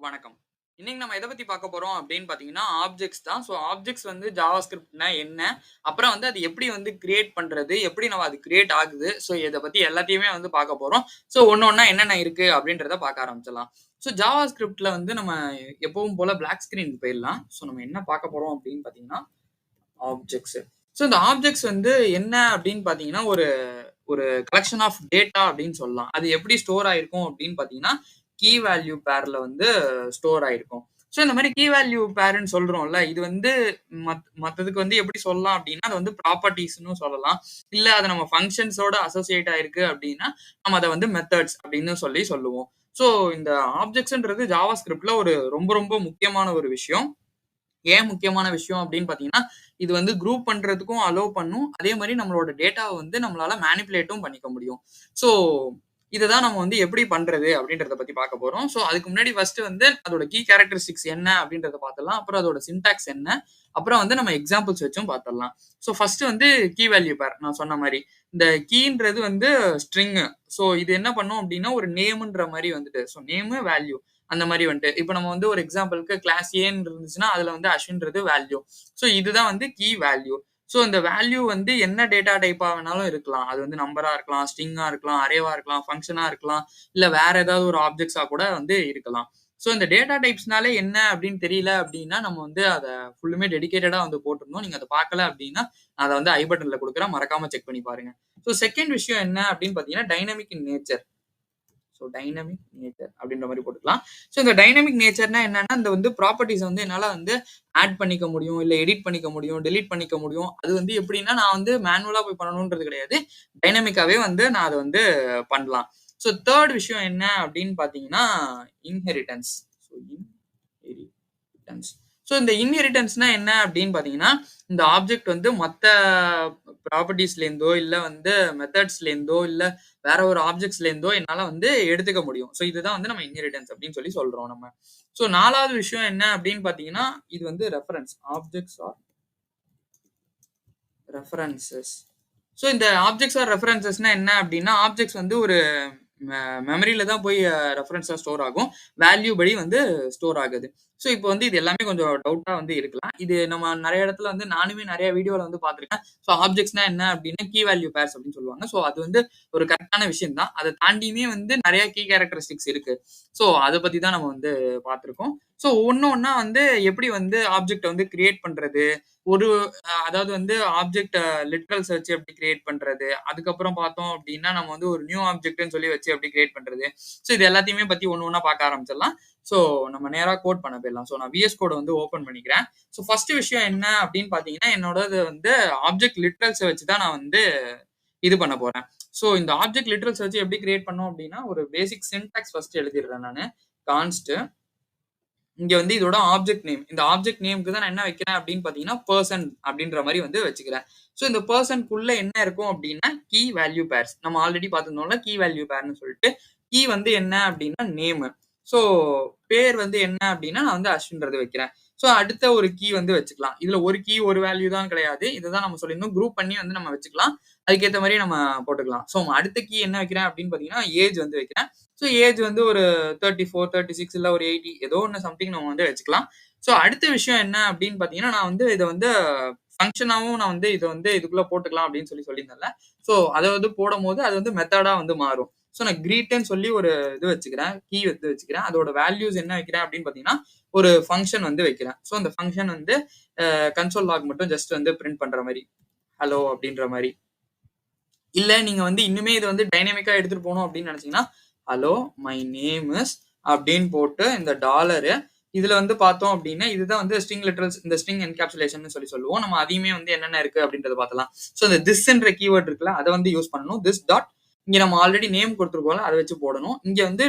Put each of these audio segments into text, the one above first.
வணக்கம். இன்னைக்கு நம்ம எத பத்தி பார்க்க போறோம் அப்படின்னு பார்த்தீங்கன்னா, ஆப்ஜெக்ட்ஸ் தான். ஸோ ஆப்ஜெக்ட்ஸ் வந்து ஜாவாஸ்கிரிப்ட்னா என்ன? அப்புறம் வந்து அது எப்படி வந்து கிரியேட் பண்றது? எப்படி நம்ம அது கிரியேட் ஆகுது? ஸோ இத பத்தி எல்லாத்தையுமே வந்து பார்க்க போறோம். ஸோ ஒண்ணு ஒண்ணா என்னென்ன இருக்கு அப்படின்றத பார்க்க ஆரம்பிச்சிடலாம். ஸோ ஜாவாஸ்கிரிப்ட்ல வந்து நம்ம எப்பவும் போல பிளாக் ஸ்கிரீன்க்கு போயிடலாம். ஸோ நம்ம என்ன பார்க்க போறோம் அப்படின்னு பார்த்தீங்கன்னா, ஆப்ஜெக்ட்ஸ். ஸோ இந்த ஆப்ஜெக்ட்ஸ் வந்து என்ன அப்படின்னு பார்த்தீங்கன்னா, ஒரு ஒரு கலெக்ஷன் ஆஃப் டேட்டா அப்படின்னு சொல்லலாம். அது எப்படி ஸ்டோர் ஆயிருக்கும் அப்படின்னு பார்த்தீங்கன்னா, கீ வேல்யூ பேர்ல வந்து ஸ்டோர் ஆயிருக்கும். ஸோ இந்த மாரி கீ வேல்யூ பேர்ன்னு சொல்றோம்ல, இது வந்து மத்ததுக்கு வந்து எப்படி சொல்லலாம் அப்படின்னா, அது வந்து ப்ராப்பர்ட்டீஸ்ன்னு சொல்லலாம். இல்ல அது நம்ம ஃபங்ஷன்ஸோட அசோசியேட் ஆயிருக்கு அப்படின்னா, நம்ம அத வந்து மெத்தட்ஸ் அப்படின்னு சொல்லுவோம். ஸோ இந்த ஆப்ஜெக்ட்ஸ்ன்றது ஜாவாஸ்கிரிப்ட்ல ஒரு ரொம்ப ரொம்ப முக்கியமான ஒரு விஷயம். ஏன் முக்கியமான விஷயம் அப்படின்னு பார்த்தீங்கன்னா, இது வந்து குரூப் பண்றதுக்கும் அலோவ் பண்ணும். அதே மாரி நம்மளோட டேட்டாவ வந்து நம்மளால மேனிபுலேட்டும் பண்ணிக்க முடியும். ஸோ, இத தான் நம்ம வந்து எப்படி பண்றது அப்படின்றத பத்தி பார்க்க போறோம். ஸோ, அதுக்கு முன்னாடி ஃபர்ஸ்ட் வந்து அதோட கீ கேரக்டரிஸ்டிக்ஸ் என்ன அப்படின்றத பார்த்துடலாம். அப்புறம் அதோட சின்டாக்ஸ் என்ன? அப்புறம் வந்து நம்ம எக்ஸாம்பிள்ஸ் வச்சும் பார்த்துடலாம். ஸோ, ஃபர்ஸ்ட் வந்து கீ வேல்யூ பேர் நான் சொன்ன மாரி. இந்த கீன்றது வந்து ஸ்ட்ரிங்கு. ஸோ, இது என்ன பண்ணும் அப்படின்னா, ஒரு நேம்ன்ற மாரி வந்துட்டு. ஸோ, நேமு, வேல்யூ அந்த மாரி வந்துட்டு. இப்ப நம்ம வந்து ஒரு எக்ஸாம்பிள்க்கு கிளாஸ் ஏன்னு இருந்துச்சுன்னா, அதுல வந்து அஸ்வின்றது வேல்யூ. ஸோ இதுதான் வந்து கீ வேல்யூ. ஸோ இந்த வேல்யூ வந்து என்ன டேட்டா டைப்பா வேணாலும் இருக்கலாம். அது வந்து நம்பரா இருக்கலாம், ஸ்ட்ரிங்கா இருக்கலாம், அரேவா இருக்கலாம், ஃபங்ஷனா இருக்கலாம், இல்ல வேற ஏதாவது ஒரு ஆப்ஜெக்ட்ஸா கூட வந்து இருக்கலாம். ஸோ இந்த டேட்டா டைப்ஸ்னாலே என்ன அப்படின்னு தெரியல அப்படின்னா, நம்ம வந்து அத ஃபுல்லுமே டெடிகேட்டடா வந்து போட்டுறணும். நீங்க அத பார்க்கல அப்படின்னா, நான் அத வந்து ஐ பட்டன்ல குடுக்குறேன். மறக்காம செக் பண்ணி பாருங்க. ஸோ செகண்ட் விஷயம் என்ன அப்படின்னு பார்த்தீங்கன்னா, dynamic in nature. So dynamic nature அப்படின்ற மாரி போட்டுக்கலாம். ஸோ இந்த டைனமிக் நேச்சர்னா என்னன்னா, இந்த வந்து ப்ராப்பர்ட்டீஸ வந்து என்னால வந்து ஆட் பண்ணிக்க முடியும், இல்ல எடிட் பண்ணிக்க முடியும், டெலீட் பண்ணிக்க முடியும். அது வந்து எப்படின்னா, நான் வந்து மேனுவலா போய் பண்ணணுன்றது கிடையாது. டைனமிக்காவே வந்து நான் அத வந்து பண்ணலாம். ஸோ 3 விஷயம் என்ன அப்படின்னு பார்த்தீங்கன்னா, இன்ஹெரிட்டன்ஸ். So inheritance. ஸோ இந்த இன்ஹெரிட்டன்ஸ்னா என்ன அப்படின்னு பார்த்தீங்கன்னா, இந்த ஆப்ஜெக்ட் வந்து மத்த ப்ராப்பர்ட்டீஸ்லேருந்தோ, இல்ல வந்து மெத்தட்ஸ்லேருந்தோ, இல்ல வேற ஒரு ஆப்ஜெக்ட்ஸ்லேருந்தோ என்னால வந்து எடுத்துக்க முடியும். ஸோ இதுதான் வந்து நம்ம இன்ஹெரிட்டன்ஸ் அப்படின்னு சொல்றோம் நம்ம. ஸோ 4வது விஷயம் என்ன அப்படின்னு பார்த்தீங்கன்னா, இது வந்து reference. Objects R references. So இந்த ஆப்ஜெக்ட்ஸ் ஆர் ரெஃபரன்ஸஸ்னா என்ன அப்படின்னா, ஆப்ஜெக்ட்ஸ் வந்து ஒரு மெமரியில தான் போய் ரெஃபரன்ஸா ஸ்டோர் ஆகும். வேல்யூ படி வந்து ஸ்டோர் ஆகுது. ஸோ இப்போ வந்து இது எல்லாமே கொஞ்சம் டவுட்டா வந்து இருக்கலாம். இது நம்ம நெறைய இடத்துல வந்து நானுமே நெறைய வீடியோல வந்து பார்த்துருக்கேன். ஸோ ஆப்ஜெக்ட்ஸ்னா என்ன அப்படின்னா, கீ வேல்யூ பேர்ஸ் அப்படின்னு சொல்லுவாங்க. ஸோ அது வந்து ஒரு கரெக்ட்டான விஷயம் தான். அத தாண்டியுமே வந்து நெறைய கீ கேரக்டரிஸ்டிக்ஸ் இருக்கு. ஸோ அத பத்தி தான் நம்ம வந்து பார்த்துருக்கோம். ஸோ ஒண்ணு ஒண்ணா வந்து எப்படி வந்து ஆப்ஜெக்ட்ட வந்து கிரியேட் பண்றது? ஒரு அதாவது வந்து ஆப்ஜெக்ட் லிட்ரல் சர்ச் எப்படி கிரியேட் பண்றது? அதுக்கப்புறம் பார்த்தோம் அப்டின்னா, நம்ம வந்து ஒரு நியூ ஆப்ஜெக்ட்ன்னு சொல்லி வச்சு எப்படி கிரியேட் பண்றது? ஸோ இது எல்லாத்தையுமே பத்தி ஒண்ணு ஒண்ணா பார்க்க ஆரம்பிச்சிடலாம். ஸோ நம்ம நேரா கோட் பண்ண போயிடலாம். ஸோ நான் விஎஸ் கோட வந்து ஓப்பன் பண்ணிக்கிறேன். ஸோ ஃபர்ஸ்ட் விஷயம் என்ன அப்படின்னு பார்த்தீங்கன்னா, என்னோடது வந்து ஆப்ஜெக்ட் லிட்ரல்ஸ வச்சு தான் நான் வந்து இது பண்ண போறேன். ஸோ இந்த ஆப்ஜெக்ட் லிட்ரல் சர்ச் எப்படி கிரியேட் பண்ணோம் அப்படின்னா, ஒரு பேசிக் சின்டாக்ஸ் ஃபர்ஸ்ட் எழுதிடுறேன் நானு. கான்ஸ்ட் இங்க வந்து இதோட ஆப்ஜெக்ட் நேம். இந்த ஆப்ஜெக்ட் நேம்க்கு தான் நான் என்ன வைக்கிறேன் அப்படின்னு பார்த்தீங்கன்னா, பெர்சன் அப்படின்ற மாரி வந்து வச்சுக்கிறேன். ஸோ இந்த பெர்சன்க்குள்ள என்ன இருக்கும் அப்படின்னா, கீ வேல்யூ பேர்ஸ். நம்ம ஆல்ரெடி பார்த்திருந்தோம்ல கீ வேல்யூ பேர்ன்னு சொல்லிட்டு. கீ வந்து என்ன அப்படின்னா நேமு. ஸோ பேர் வந்து என்ன அப்படின்னா, நான் வந்து அஸ்வின்றது வைக்கிறேன். ஸோ அடுத்த ஒரு கீ வந்து வச்சுக்கலாம். இதுல ஒரு கீ, ஒரு வேல்யூ தான் கிடையாது. இததான் நம்ம சொல்லியிருந்தோம். குரூப் பண்ணி வந்து நம்ம வச்சுக்கலாம். அதுக்கேத்த மாரி நம்ம போட்டுக்கலாம். ஸோ அடுத்த கீ என்ன வைக்கிறேன் அப்படின்னு பார்த்தீங்கன்னா, ஏஜ் வந்து வைக்கிறேன். ஸோ ஏஜ் வந்து ஒரு 34, 36 இல்ல ஒரு 80 ஏதோ ஒண்ணு சம்திங் நம்ம வந்து வச்சுக்கலாம். ஸோ அடுத்த விஷயம் என்ன அப்படின்னு பார்த்தீங்கன்னா, நான் வந்து இத வந்து ஃபங்ஷனாவும் நான் வந்து இத வந்து இதுக்குள்ள போட்டுக்கலாம் அப்படின்னு சொல்லியிருந்தேன்ல. ஸோ அத வந்து போடும்போது அது வந்து மெத்தடா வந்து மாறும். ஸோ நான் கிரீட்ன்னு சொல்லி ஒரு இது வச்சுக்கிறேன். கீ வந்து வச்சுக்கிறேன். அதோட வேல்யூஸ் என்ன வைக்கிறேன் அப்படின்னு பார்த்தீங்கன்னா, ஒரு ஃபங்ஷன் வந்து வைக்கிறேன். ஸோ அந்த ஃபங்ஷன் வந்து கன்சோல் லாக் மட்டும் ஜஸ்ட் வந்து பிரிண்ட் பண்ற மாரி. ஹலோ அப்படின்ற மாரி. இல்ல நீங்க வந்து இன்னுமே இத வந்து டைனமிக்கா எடுத்துட்டு போணும் அப்படின்னு நினைச்சீங்கன்னா, ஹலோ மை நேம் இஸ் அப்படின்னு போட்டு இந்த டாலரு இதுல வந்து பார்த்தோம் அப்படின்னா, இதுதான் வந்து ஸ்ட்ரிங் லிட்டரல்ஸ் இந்த ஸ்ட்ரிங் என்கேப்சுலேஷன்னு சொல்லுவோம். நம்ம அதையுமே வந்து என்னென்ன இருக்கு அப்படின்றத பார்த்தலாம். ஸோ இந்த திஸ்ன்ற கீவேர்ட் இருக்குல்ல, அத வந்து யூஸ் பண்ணணும். திஸ் டாட் இங்க நம்ம ஆல்ரெடி நேம் குடுத்துருக்கோம்ல, அத வச்சு போடணும். இங்க வந்து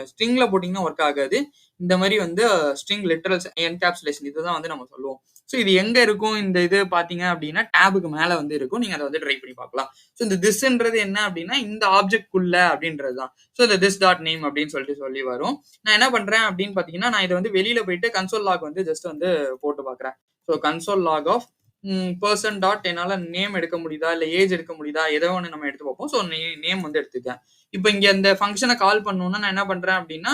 ஸ்ட்ரிங்ல போட்டீங்கன்னா ஒர்க் ஆகாது. இந்த மாரி வந்து ஸ்ட்ரிங் லிட்டரல்ஸ் என்கேப்சுலேஷன் இதுதான் வந்து நம்ம சொல்லுவோம். ஸோ இது எங்க இருக்கும் இந்த இது பார்த்தீங்க அப்படின்னா, டேபுக்கு மேல வந்து இருக்கும். நீங்க அத வந்து ட்ரை பண்ணி பார்க்கலாம். ஸோ இந்த திஸ்ன்றது என்ன அப்படின்னா, இந்த ஆப்ஜெக்ட்குள்ள அப்படின்றது தான். ஸோ இந்த திஸ் டாட் நேம் அப்படின்னு சொல்லி வரும். நான் என்ன பண்றேன் அப்படின்னு பார்த்தீங்கன்னா, நான் இத வந்து வெளியில போயிட்டு கன்சோல் லாக் வந்து ஜஸ்ட் வந்து போட்டு பார்க்குறேன். So console log of person dot என்னால நேம் எடுக்க முடியுதா, இல்ல ஏஜ் எடுக்க முடியுதா, ஏதோ ஒண்ணு நம்ம எடுத்து பார்ப்போம். ஸோ நேம் வந்து எடுத்துக்கேன். இப்ப இங்க இந்த ஃபங்ஷன கால் பண்ணணும்னா நான் என்ன பண்றேன் அப்டின்னா,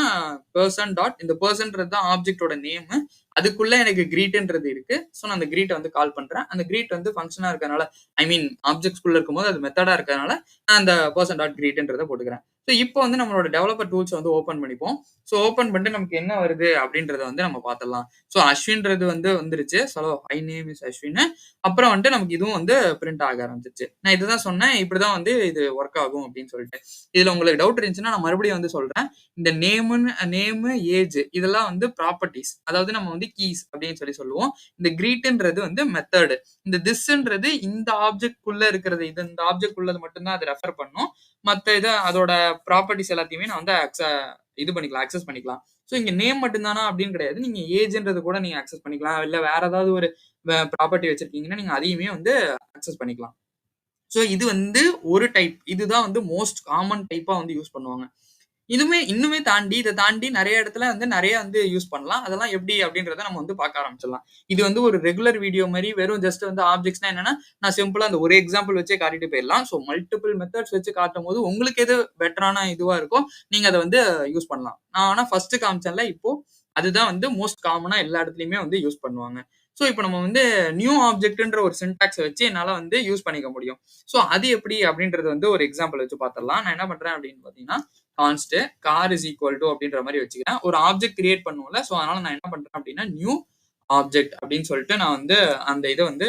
பெர்சன் டாட் இந்த பெர்சன்றது தான் ஆப்ஜெக்ட்டோட நேமு. அதுக்குள்ள எனக்கு கிரீட்ன்றது இருக்கு. ஸோ நான் அந்த கிரீட்ட வந்து கால் பண்றேன். அந்த கிரீட் வந்து ஃபங்ஷனா இருக்கறனால ஐ மீன் ஆப்ஜெக்ட்ஸ்குள்ள இருக்கும்போது அது மெத்தடா இருக்கறனால நான் அந்த பெர்சன் டாட் கிரீட்ன்றத போட்டுக்கிறேன். ஸோ இப்போ வந்து நம்மளோட டெவலப்பர் டூல்ஸ வந்து ஓப்பன் பண்ணிப்போம். ஸோ ஓப்பன் பண்ணிட்டு நமக்கு என்ன வருது அப்டின்றத வந்து நம்ம பார்த்துடலாம். ஸோ அஸ்வின்றது வந்து வந்துருச்சு. So I name is Ashwin. அப்புறம் வந்துட்டு நமக்கு இதுவும் வந்து பிரிண்ட் ஆக ஆரம்பிச்சுருச்சு. நான் இதுதான் சொன்னேன். இப்படிதான் வந்து இது ஒர்க் ஆகும் அப்படின்னு சொல்லிட்டு. இதுல உங்களுக்கு டவுட் இருந்துச்சுன்னா நான் மறுபடியும் வந்து சொல்றேன். இந்த நேமு, ஏஜ் இதெல்லாம் வந்து ப்ராப்பர்ட்டீஸ். அதாவது நம்ம வந்து கீஸ் அப்படின்னு சொல்லுவோம். இந்த கிரீட்ன்றது வந்து மெத்தட். இந்த திஸ்ன்றது இந்த ஆப்ஜெக்ட் குள்ள இருக்கிறது. இது இந்த ஆப்ஜெக்ட் உள்ளது மட்டும் தான் அது ரெஃபர் பண்ணும். மத்த இத அதோட ப்ராப்பர்ட்டீஸ் எல்லாத்தையுமே நான் வந்து இது பண்ணிக்கலாம். அக்சஸ் பண்ணிக்கலாம். ஸோ இங்க நேம் மட்டும் தானா அப்படின்னு கிடையாது. நீங்க ஏஜ்ன்றது கூட நீங்க அக்சஸ் பண்ணிக்கலாம். இல்ல வேற ஏதாவது ஒரு ப்ராப்பர்ட்டி வச்சிருக்கீங்கன்னா நீங்க அதையுமே வந்து அக்சஸ் பண்ணிக்கலாம். ஸோ இது வந்து ஒரு டைப். இதுதான் வந்து மோஸ்ட் காமன் டைப்பா வந்து யூஸ் பண்ணுவாங்க. இன்னுமே தாண்டி இத தாண்டி நெறைய இடத்துல வந்து நெறைய வந்து யூஸ் பண்ணலாம். அதெல்லாம் எப்படி அப்படின்றத நம்ம வந்து பார்க்க ஆரம்பிச்சிடலாம். இது வந்து ஒரு ரெகுலர் வீடியோ மாரி வெறும் ஜஸ்ட் வந்து ஆப்ஜெக்ட்ஸ்னா என்னன்னா, நான் சிம்பிளா அந்த ஒரு எக்ஸாம்பிள் வச்சே காட்டிட்டு போயிடலாம். ஸோ மல்டிபிள் மெத்தட்ஸ் வச்சு காட்டும்போது உங்களுக்கு எது பெட்டரான இதுவா இருக்கோ, நீங்க அத வந்து யூஸ் பண்ணலாம். நான் ஆனா ஃபர்ஸ்ட் காமிச்சேன்ல இப்போ, அதுதான் வந்து மோஸ்ட் காமனா எல்லா இடத்துலயுமே வந்து யூஸ் பண்ணுவாங்க. ஸோ இப்ப நம்ம வந்து நியூ ஆப்ஜெக்ட்ன்ற ஒரு சின்டாக்ஸ வச்சு என்னால வந்து யூஸ் பண்ணிக்க முடியும். ஸோ அது எப்படி அப்படின்றது வந்து ஒரு எக்ஸாம்பிள் வச்சு பார்த்துடலாம். நான் என்ன பண்றேன் அப்படின்னு பார்த்தீங்கன்னா, கான்ஸ்ட் கார் இஸ் ஈக்குவல் டு அப்படின்ற மாதிரி வச்சுக்கிறேன். ஒரு ஆப்ஜெக்ட் கிரியேட் பண்ணுவோம்ல. ஸோ அதனால நான் என்ன பண்றேன் அப்படின்னா, நியூ ஆப்ஜெக்ட் அப்படின்னு சொல்லிட்டு நான் வந்து அந்த இத வந்து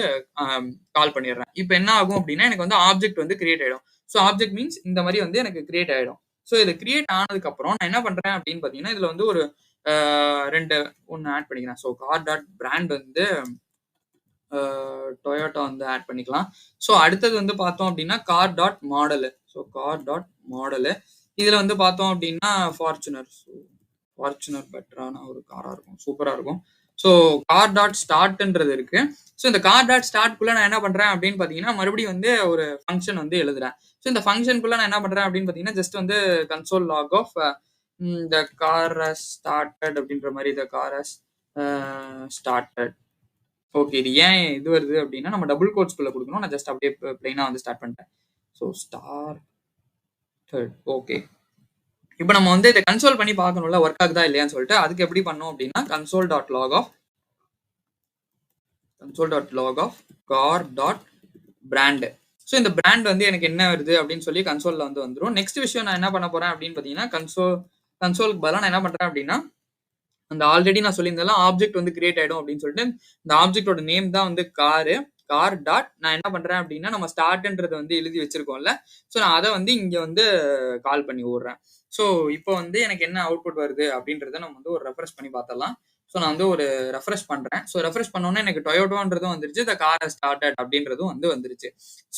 கால் பண்ணிடுறேன். இப்ப என்ன ஆகும் அப்படின்னா, எனக்கு வந்து ஆப்ஜெக்ட் வந்து கிரியேட் ஆயிடும். ஸோ ஆப்ஜெக்ட் மீன்ஸ் இந்த மாதிரி வந்து எனக்கு கிரியேட் ஆயிடும். ஸோ இது கிரியேட் ஆனதுக்கு அப்புறம் நான் என்ன பண்றேன் அப்படின்னு பார்த்தீங்கன்னா, இதுல வந்து ஒரு 2 ஒண்ணு ஆட் பண்ணிக்கிறேன். ஸோ கார் டாட் பிராண்ட் வந்து டொயோட்டா வந்து ஆட் பண்ணிக்கலாம். ஸோ அடுத்தது வந்து பார்த்தோம் அப்படின்னா, car dot model. So car dot model. இதுல வந்து பார்த்தோம் அப்படின்னா, ஃபார்ச்சுனர். ஸோ ஃபார்ச்சுனர் பெட்டரான ஒரு காரா இருக்கும். சூப்பரா இருக்கும். ஸோ கார் டாட் ஸ்டார்ட்ன்றது இருக்கு. ஸோ இந்த கார் டாட் ஸ்டார்ட்குள்ள நான் என்ன பண்றேன் அப்படின்னு பார்த்தீங்கன்னா, மறுபடியும் வந்து ஒரு ஃபங்ஷன் வந்து எழுதுறேன். ஸோ இந்த ஃபங்ஷனுக்குள்ள நான் என்ன பண்றேன் அப்படின்னு பார்த்தீங்கன்னா, ஜஸ்ட் வந்து console log off the car has started அப்படின்ற மாரி the car has started. Okay. இது ஏன் இது வருது அப்படின்னா, நம்ம டபுள் கோட்ஸ்குள்ள குடுக்கணும். நான் ஜஸ்ட் அப்படியே பிளெயினா வந்து ஸ்டார்ட் பண்ணிட்டேன். So started. ஓகே. இப்ப நம்ம வந்து இத கன்சோல் பண்ணி பார்க்கணும்ல வொர்க் ஆகுதா இல்லையான்னு சொல்லிட்டு, அதுக்கு எப்படி பண்ணணும் அப்படின்னா, console.log of car.brand. ஸோ இந்த பிராண்ட் வந்து எனக்கு என்ன வருது அப்படின்னு சொல்லி கன்சோல்ல வந்து வந்துரும். நெக்ஸ்ட் விஷயம் நான் என்ன பண்ண போறேன் அப்படின்னு பார்த்தீங்கன்னா, கன்சோலுக்கு பதிலா நான் என்ன பண்றேன் அப்படின்னா, அந்த ஆல்ரெடி நான் சொல்லியிருந்தேன்ல ஆப்ஜெக்ட் வந்து கிரியேட் ஆயிடும் அப்படின்னு சொல்லிட்டு, இந்த ஆப்ஜெக்ட்டோட நேம் தான் வந்து கார் டாட் நான் என்ன பண்றேன் அப்படின்னா, நம்ம ஸ்டார்ட்ன்றத வந்து எழுதி வச்சிருக்கோம்ல. ஸோ நான் அத வந்து இங்க வந்து கால் பண்ணி விடுறேன். ஸோ இப்போ வந்து எனக்கு என்ன அவுட்புட் வருது அப்படின்றத நம்ம வந்து ஒரு ரெஃப்ரெஷ் பண்ணி பார்த்தரலாம். ஸோ நான் வந்து ஒரு ரெஃப்ரெஷ் பண்றேன். ஸோ ரெஃப்ரெஷ் பண்ணோனே எனக்கு டொயோட்டோன்றதும் வந்துருச்சு. த கார் ஹஸ் ஸ்டார்ட்டட் அப்படின்றதும் வந்து வந்துருச்சு.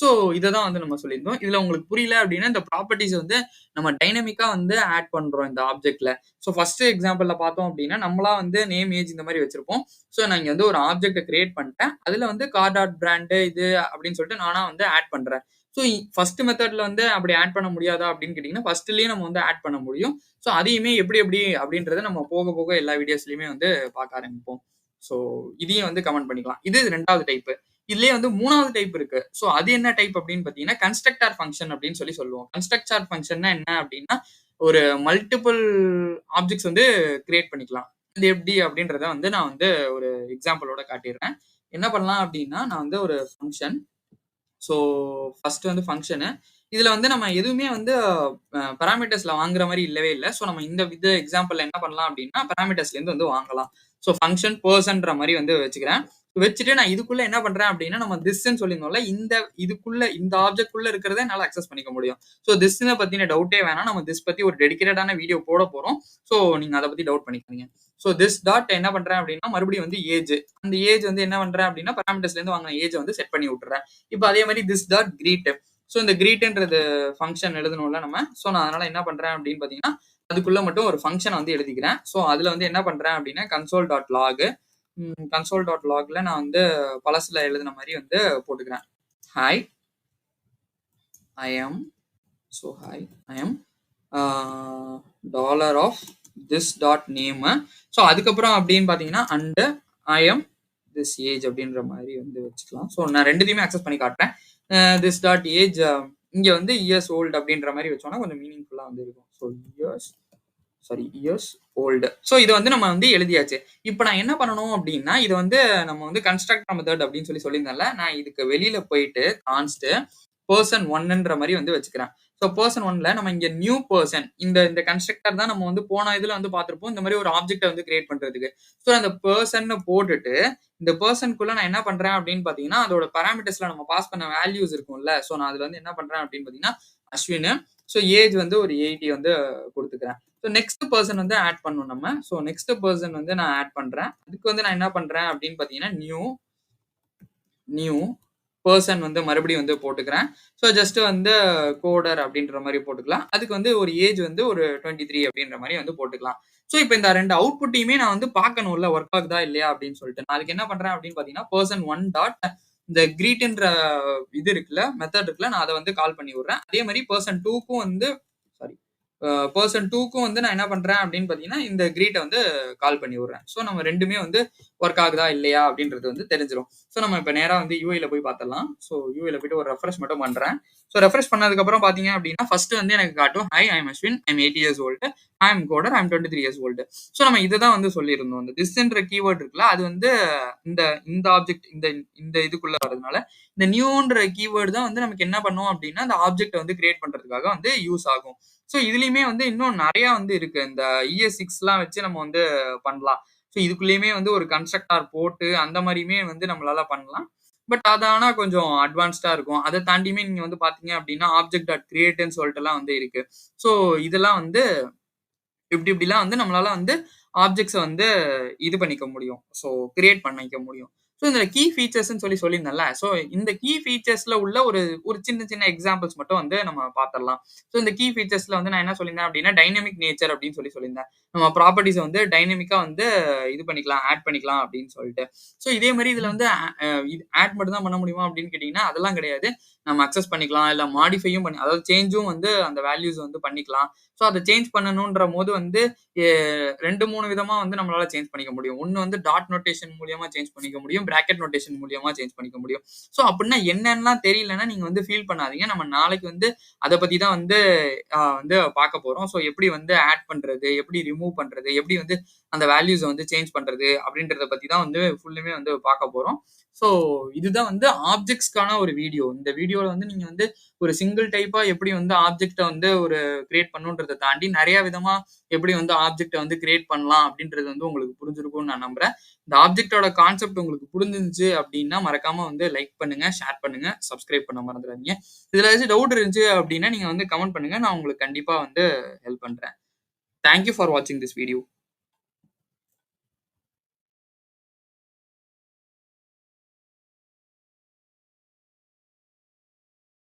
ஸோ இத தான் வந்து நம்ம சொல்லியிருந்தோம். இதுல உங்களுக்கு புரியல அப்படின்னா, இந்த ப்ராப்பர்ட்டீஸ் வந்து நம்ம டைனமிக்கா வந்து ஆட் பண்றோம் இந்த ஆப்ஜெக்ட்ல. ஸோ ஃபர்ஸ்ட் எக்ஸாம்பிள்ல பார்த்தோம் அப்படின்னா, நம்மளா வந்து நேம், ஏஜ் இந்த மாரி வச்சிருப்போம். ஸோ நான் இங்க வந்து ஒரு ஆப்ஜெக்ட்ட கிரியேட் பண்ணிட்டேன். அதுல வந்து கார் டாட் பிராண்ட் இது அப்படின்னு சொல்லிட்டு நானா வந்து ஆட் பண்றேன். ஸோ ஃபர்ஸ்ட் மெத்தட்ல வந்து அப்படி ஆட் பண்ண முடியாதா அப்படின்னு கேட்டீங்கன்னா, ஃபர்ஸ்ட்லயே நம்ம வந்து ஆட் பண்ண முடியும். ஸோ அதையுமே எப்படி அப்படின்றத நம்ம போக போக எல்லா வீடியோஸ்லயுமே வந்து பார்க்க ஆரம்பிப்போம். ஸோ இதையும் வந்து கமெண்ட் பண்ணிக்கலாம். இது 2வது டைப். இதுலயே வந்து 3வது டைப் இருக்கு. ஸோ அது என்ன டைப் அப்படின்னு பார்த்தீங்கன்னா, கன்ஸ்ட்ரக்டர் ஃபங்ஷன் அப்படின்னு சொல்லுவோம். கன்ஸ்ட்ரக்டர் ஃபங்ஷன்னா என்ன அப்படின்னா, ஒரு மல்டிபிள் ஆப்ஜெக்ட்ஸ் வந்து கிரியேட் பண்ணிக்கலாம். இது எப்படி அப்படின்றத வந்து நான் வந்து ஒரு எக்ஸாம்பிளோட காட்டிடுறேன். என்ன பண்ணலாம் அப்படின்னா, நான் வந்து ஒரு ஃபங்ஷன் ஸோ ஃபர்ஸ்ட் வந்து ஃபங்ஷனு. இதுல வந்து நம்ம எதுவுமே வந்து பாராமீட்டர்ஸ்ல வாங்குற மாரி இல்லவே இல்ல. ஸோ நம்ம இந்த எக்ஸாம்பிள்ல என்ன பண்ணலாம் அப்படின்னா, பாராமீட்டர்ஸ்லேருந்து வந்து வாங்கலாம். ஸோ ஃபங்ஷன் பெர்சன்ற மாரி வந்து வச்சுக்கிறேன். வச்சுட்டு நான் இதுக்குள்ள என்ன பண்றேன் அப்படின்னா, நம்ம திஸ்ன்னு சொல்லியிருந்தோம்ல, இந்த ஆப்ஜெக்ட்குள்ள இருக்கிறத என்னால அக்சஸ் பண்ணிக்க முடியும். ஸோ திஸ்ன பத்தின டவுட்டே வேணாம். நம்ம திஸ் பத்தி ஒரு டெடிகேட்டடான வீடியோ போட போறோம். ஸோ நீங்க அத பத்தி டவுட் பண்ணிக்காதீங்க. ஸோ திஸ் டாட் என்ன பண்றேன் அப்படின்னா, மறுபடியும் வந்து ஏஜ். அந்த ஏஜ் வந்து என்ன பண்றேன் அப்படின்னா, பாராமீட்டர்ஸ்லேருந்து வாங்குன ஏஜ வந்து செட் பண்ணி விட்டுறேன். இப்ப அதே மாரி திஸ் டாட் கிரீட். ஸோ இந்த கிரீட்ன்றது ஃபங்ஷன் எழுதணும்ல நம்ம. ஸோ நான் அதனால என்ன பண்றேன் அப்படின்னு பார்த்தீங்கன்னா, அதுக்குள்ள மட்டும் ஒரு ஃபங்ஷன் வந்து எழுதிக்கிறேன். ஸோ அதுல வந்து என்ன பண்றேன் அப்படின்னா, console.logல நான் வந்து பழசுல எழுதின மாரி வந்து போட்டுக்கிறேன். Hi I am dollar of this dot name. So அதுக்கப்புறம் அப்படின்னு பார்த்தீங்கன்னா, and I am this age அப்படின்ற மாதிரி வந்து வச்சுக்கலாம். ஸோ நான் ரெண்டுத்தையுமே அக்சஸ் பண்ணி காட்டுறேன். திஸ் டாட் ஏஜ் இங்க வந்து இயர்ஸ் ஓல்டு அப்படின்ற மாதிரி வச்சோம்னா கொஞ்சம் மீனிங்ஃபுல்லா வந்து இருக்கும். So years old. ஸோ இத வந்து நம்ம வந்து எழுதியாச்சு. இப்ப நான் என்ன பண்ணணும் அப்படின்னா, இத வந்து நம்ம வந்து கன்ஸ்ட்ரக்டர் மெத்தட் அப்படின்னு சொல்லியிருந்தேன்ல. நான் இதுக்கு வெளியில போயிட்டு கான்ஸ்ட் பெர்சன் 1ன்ற மாரி வந்து வச்சுக்கிறேன். ஸோ பெர்சன் 1ல நம்ம இங்க நியூ பெர்சன் இந்த இந்த கன்ஸ்ட்ரக்டர் தான் நம்ம வந்து போன இதுல வந்து பார்த்திருப்போம். இந்த மாரி ஒரு ஆப்ஜெக்ட்ட வந்து கிரியேட் பண்றதுக்கு. ஸோ அந்த பெர்சன்னு போட்டுட்டு, இந்த பெர்சன்க்குள்ள நான் என்ன பண்றேன் அப்படின்னு பார்த்தீங்கன்னா, அதோட பாராமீட்டர்ஸ்ல நம்ம பாஸ் பண்ண வேல்யூஸ் இருக்கும்ல. ஸோ நான் அதுல வந்து என்ன பண்றேன் அப்படின்னு பார்த்தீங்கன்னா, அஸ்வின். ஸோ ஏஜ் வந்து ஒரு 80 வந்து குடுத்துக்கிறேன். ஸோ நெக்ஸ்ட் பெர்சன் வந்து ஆட் பண்ணணும் நம்ம. ஸோ நெக்ஸ்ட் பெர்சன் வந்து நான் ஆட் பண்றேன். அதுக்கு வந்து நான் என்ன பண்றேன் அப்படின்னு பார்த்தீங்கன்னா, நியூ பெர்சன் வந்து மறுபடியும் வந்து போட்டுக்கிறேன். ஸோ ஜஸ்ட் வந்து கோடர் அப்படின்ற மாரி போட்டுக்கலாம். அதுக்கு வந்து ஒரு ஏஜ் வந்து ஒரு 23 அப்படின்ற மாரி வந்து போட்டுக்கலாம். ஸோ இப்ப இந்த 2 அவுட்புட்டையுமே நான் வந்து பார்க்கணும்ல ஒர்க் ஆகுதா இல்லையா அப்படின்னு சொல்லிட்டு. நான் அதுக்கு என்ன பண்றேன் அப்படின்னு பார்த்தீங்கன்னா, பெர்சன் 1 டாட் இந்த கிரீட்ன்ற இது இருக்குல்ல, மெத்தட் இருக்குல்ல, நான் அத வந்து கால் பண்ணி விடுறேன். அதே மாரி பெர்சன் 2க்கும் வந்து சாரி பெர்சன் 2க்கும் வந்து நான் என்ன பண்றேன் அப்படின்னு பார்த்தீங்கன்னா, இந்த கிரீட்ட வந்து கால் பண்ணி விடுறேன். ஸோ நம்ம 2மே வந்து ஒர்க் ஆகுதா இல்லையா அப்படின்றது வந்து தெரிஞ்சிரும். ஸோ நம்ம இப்ப நேரா வந்து யூஐல போய் பார்த்துடலாம். ஸோ யூஐல போயிட்டு ஒரு ரெஃப்ரெஷ் மட்டும் பண்றேன். ஸோ ரெஃப்ரெஷ் பண்ணதுக்கப்புறம் பார்த்தீங்க அப்படின்னா, ஃபர்ஸ்ட் வந்து எனக்கு காட்டும், high I am Ashwin, I am 80 years old, I am coder, I am 23 years old. So நம்ம இதுதான் வந்து சொல்லியிருந்தோம். இந்த திஸ்ன்ற கீவேர்ட் இருக்குல்ல, அது வந்து இந்த இந்த ஆப்ஜெக்ட் இந்த இந்த இதுக்குள்ள வரதுனால, இந்த நியூன்ற கீவேர்ட் தான் வந்து நமக்கு என்ன பண்ணும் அப்படின்னா, அந்த ஆப்ஜெக்ட் வந்து கிரியேட் பண்றதுக்காக வந்து யூஸ் ஆகும். ஸோ இதுலயுமே வந்து இன்னும் நெறைய வந்து இருக்கு. இந்த ES6லாம் வச்சு நம்ம வந்து பண்ணலாம். ஸோ இதுக்குள்ளேயுமே வந்து ஒரு கன்ஸ்ட்ரக்டார் போட்டு அந்த மாரியுமே வந்து நம்மளால பண்ணலாம். பட் அது ஆனா கொஞ்சம் அட்வான்ஸ்டா இருக்கும். அத தாண்டியுமே நீங்க வந்து பார்த்தீங்க அப்படின்னா, ஆப்ஜெக்ட் டாட் கிரியேட்ன்னு சொல்லிட்டுலாம் வந்து இருக்கு. ஸோ இதெல்லாம் வந்து இப்படிலாம் வந்து நம்மளால வந்து ஆப்ஜெக்ட்ஸ வந்து இது பண்ணிக்க முடியும். ஸோ கிரியேட் பண்ணிக்க முடியும். ஸோ இந்த கீ ஃபீச்சர்ஸ்ன்னு சொல்லியிருந்தேன்ல. ஸோ இந்த கீ ஃபீச்சர்ஸ்ல உள்ள ஒரு ஒரு சின்ன சின்ன எக்ஸாம்பிள்ஸ் மட்டும் வந்து நம்ம பார்த்துரலாம். ஸோ இந்த கீ ஃபீச்சர்ஸ்ல வந்து நான் என்ன சொல்லியிருந்தேன் அப்படின்னா, டைனமிக் நேச்சர் அப்படின்னு சொல்லியிருந்தேன். நம்ம ப்ராப்பர்ட்டீஸ வந்து டைனமிக்கா வந்து இது பண்ணிக்கலாம், ஆட் பண்ணிக்கலாம் அப்படின்னு சொல்லிட்டு. ஸோ இதே மாரி இதுல வந்து இது ஆட் மட்டும் தான் பண்ண முடியுமா அப்படின்னு கேட்டீங்கன்னா, அதெல்லாம் கிடையாது. நம்ம அக்சஸ் பண்ணிக்கலாம். இல்ல மாடிஃபையும் அதாவது சேஞ்சும் வந்து அந்த வேல்யூஸ் வந்து பண்ணிக்கலாம். ஸோ அத சேஞ்ச் பண்ணணுன்றபோது வந்து எ 2, 3 விதமா வந்து நம்மளால சேஞ்ச் பண்ணிக்க முடியும். ஒண்ணு வந்து டாட் நோட்டேஷன் மூலியமா சேஞ்ச் பண்ணிக்க முடியும். பிராக்கெட் நோட்டேஷன் மூலியமா சேஞ்ச் பண்ணிக்க முடியும். ஸோ அப்டின்னா என்னன்னுலாம் தெரியலன்னா, நீங்க வந்து ஃபீல் பண்ணாதீங்க. நம்ம நாளைக்கு வந்து அத பத்தி தான் வந்து வந்து பார்க்க போறோம். ஸோ எப்படி வந்து ஆட் பண்றது? எப்படி ரிமூவ் பண்றது? எப்படி வந்து அந்த வேல்யூஸ வந்து சேஞ்ச் பண்றது? அப்படின்றத பத்தி தான் வந்து ஃபுல்லுமே வந்து பார்க்க போறோம். ஸோ இதுதான் வந்து ஆப்ஜெக்ட்ஸ்க்கான ஒரு வீடியோ. இந்த வீடியோல வந்து நீங்க வந்து ஒரு சிங்கிள் டைப்பா எப்படி வந்து ஆப்ஜெக்ட்ட வந்து ஒரு கிரியேட் பண்ணணுன்றத தாண்டி நெறைய விதமா எப்படி வந்து ஆப்ஜெக்ட்ட வந்து கிரியேட் பண்ணலாம் அப்படின்றது வந்து உங்களுக்கு புரிஞ்சிருக்கும்னு நான் நம்புறேன். இந்த ஆப்ஜெக்ட்டோட கான்செப்ட் உங்களுக்கு புரிஞ்சிருந்துச்சு அப்படின்னா, மறக்காம வந்து லைக் பண்ணுங்க, ஷேர் பண்ணுங்க, சப்ஸ்கிரைப் பண்ண மறந்துறாதீங்க. இதுல ஏதாச்சும் டவுட் இருந்துச்சு அப்படின்னா, நீங்க வந்து கமெண்ட் பண்ணுங்க. நான் உங்களுக்கு கண்டிப்பா வந்து ஹெல்ப் பண்றேன். தேங்க் யூ ஃபார் வாட்சிங் திஸ் வீடியோ.